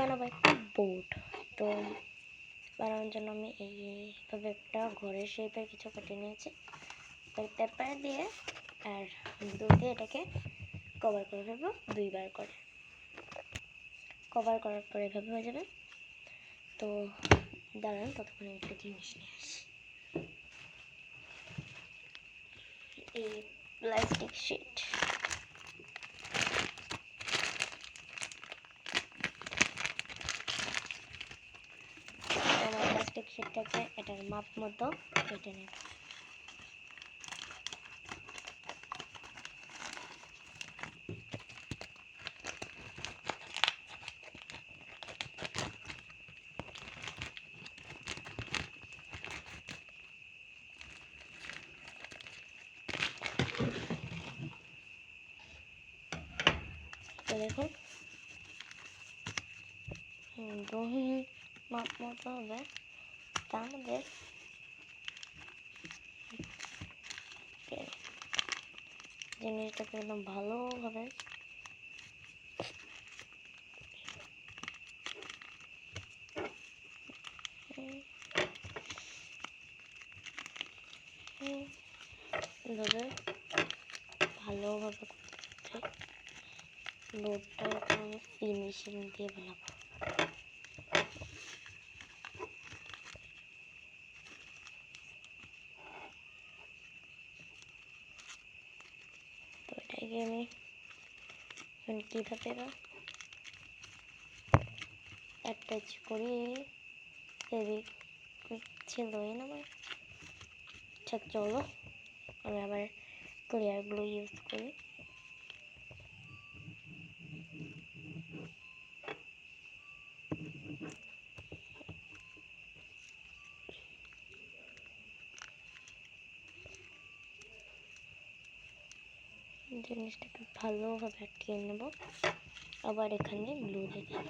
বানাবো একটা বোর্ড। তো বানানোর জন্য আমি এইভাবে একটা ঘরের শেপের কিছু কেটে নিয়েছি। পেপার দিয়ে আর গ্লু দিয়ে এটাকে কভার করে ফেলবো 2বার করে। কভার করার পরে এভাবে হয়ে যাবে। তো দাঁড়ান, ততক্ষণে একটা জিনিস নিয়ে আসি। এই প্লাস্টিক শিট, প্লাস্টিক শিটটাকে এটার মাপ মতো কেটে নেব। তো দেখুন রঙিন মাপ মতো হবে। তার মধ্যে জিনিসটাকে একদম ভালোভাবে ভালোভাবে বোর্ডটা আমি ফিনিশিং দিয়ে বানাবো। তো এটাকে আমি এখন কীভাবে অ্যাটাচ করি ফেভিকুইক ছিলই না আমার। আচ্ছা চলো আমি আবার ক্লিয়ার গ্লু ইউজ করি। জিনিসটাকে ভালোভাবে আটকিয়ে নেব। আবার এখানে গ্লু দিয়ে দেব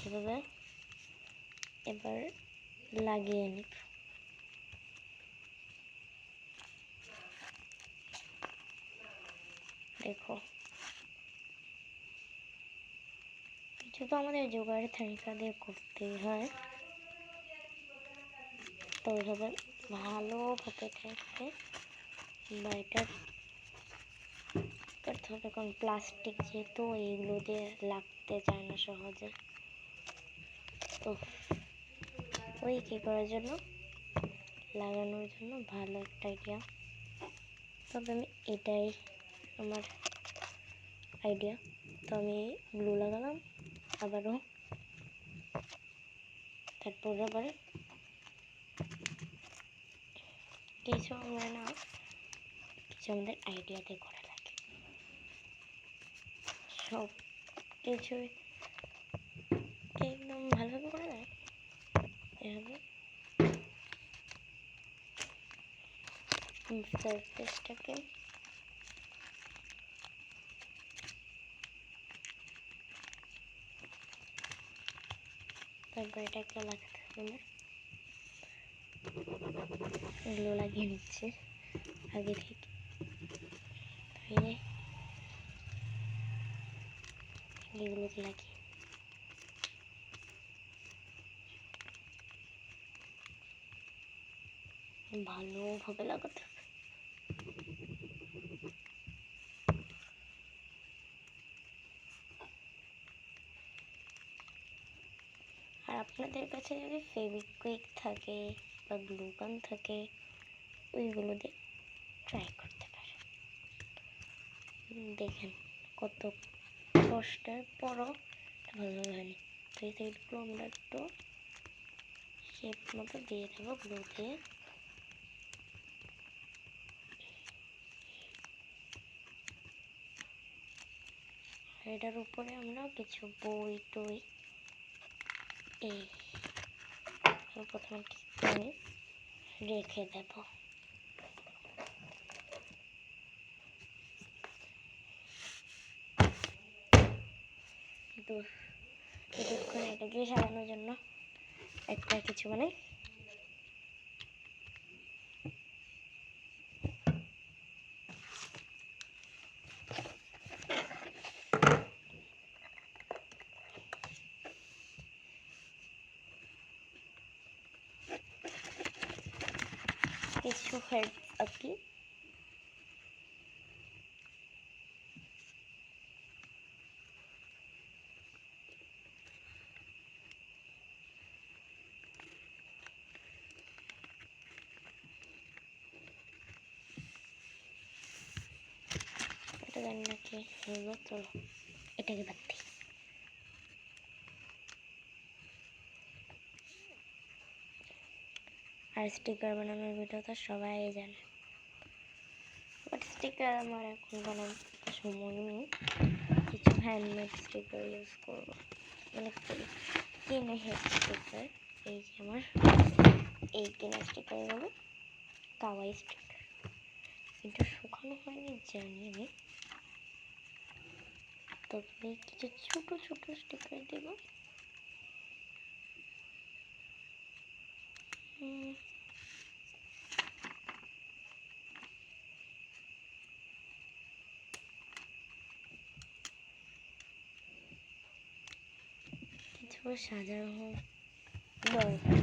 এভাবে। এবার লাগিয়ে নেব। দেখো কিছু তো আমাদের জোগাড় থাকা দিয়ে করতেই হয়। তো এইভাবে ভালোভাবে থাকে বা এটা করতে হবে, কারণ প্লাস্টিক যেহেতু এইগুলো দিয়ে লাগতে চায় না সহজে। তো ওই কী করার জন্য, লাগানোর জন্য ভালো একটা আইডিয়া। তবে আমি এটাই আমার আইডিয়া। তো আমি গ্লু লাগালাম আবারও, তারপর আবার কিছু আমরা না কিছু আমাদের আইডিয়াতে করা লাগে। সব কিছুই একদম ভালোভাবে করা যায় এভাবে। সারফেসটাকে তারপর এটাকে লাগাতে হবে। গ্লু লাগিয়ে নিচ্ছে আগে থেকে। এগুলোকে লাগিয়ে ভালোভাবে লাগাতে হবে। আর আপনাদের কাছে যদি ফেভিকুইক থাকে বা গ্লু গান থাকে, ওইগুলো দিয়ে ট্রাই করতে পারেন। দেখেন কত কষ্টের পরও ভালোভাবে হয়নি। তো এই সাইডগুলো আমরা একটু শেপ মতো দিয়ে দেবো গ্লু দিয়ে। এটার উপরে আমরা কিছু বই টই এই প্রথমে আমি রেখে দেব। তো কিছুক্ষণ এটাকে সাজানোর জন্য একটা কিছু মানে কিছু হেডস আঁকি। এটা জানি না কি হলো, চলো এটাকে বাদ দিই। আর স্টিকার বানানোর ভিডিও তো সবাই জানে, বাট স্টিকার আমার এখন বানানোর সময় নেই। কিছু হ্যান্ডমেড স্টিকার ইউজ করবো, মানে কিনে হেড স্টিকার। এই যে আমার এই কেনা স্টিকারগুলো কাওয়াই স্টিকার, এটা শুকানো হয়নি জানি আমি, তবে কিছু ছোট ছোট স্টিকার দেব। কিছু সাজানো দরকার।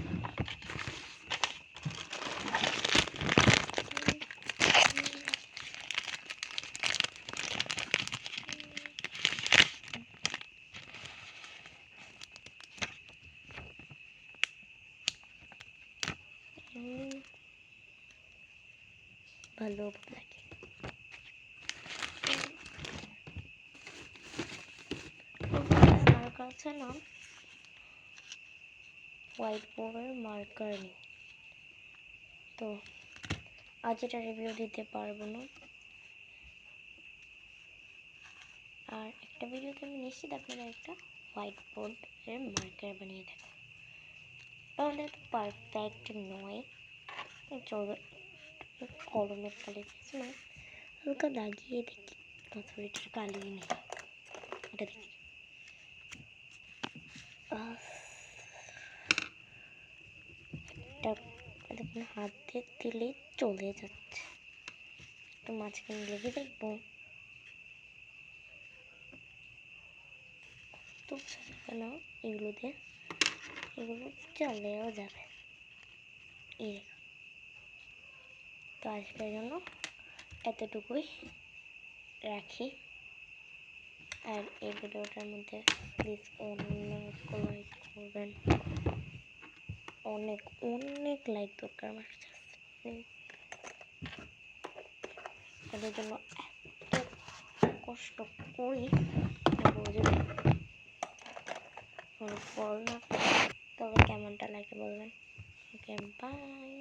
ভালো লাগে। আমার কাছে না হোয়াইট বোর্ডের মার্কার নেই, তো আজ এটা রিভিউ দিতে পারবো না। আর একটা ভিডিওতে আমি নিশ্চিত আপনারা একটা হোয়াইট বোর্ডের মার্কার বানিয়ে দেখাবো। তাহলে তো পারফেক্ট নয়, কলমের কালি দিয়েছে না, হালকা দাগিয়ে দেখি অথরিটির কালি নেই, এটা দেখি। দেখুন হাত দিয়ে দিলে চলে যাচ্ছে, একটু মাঝখানে লেগে দেখবো তো যাবে না। এগুলো দিয়ে এগুলো চলেও যাবে। এই তো আজকের জন্য এতটুকুই রাখি। আর এই ভিডিওটার মধ্যে প্লিজ অনেক লাইক করবেন, অনেক অনেক লাইক দরকার আমার কাছে। এদের জন্য এত কষ্ট করি ফল না, তবে কেমনটা লাগে বলবেন। Okay bye.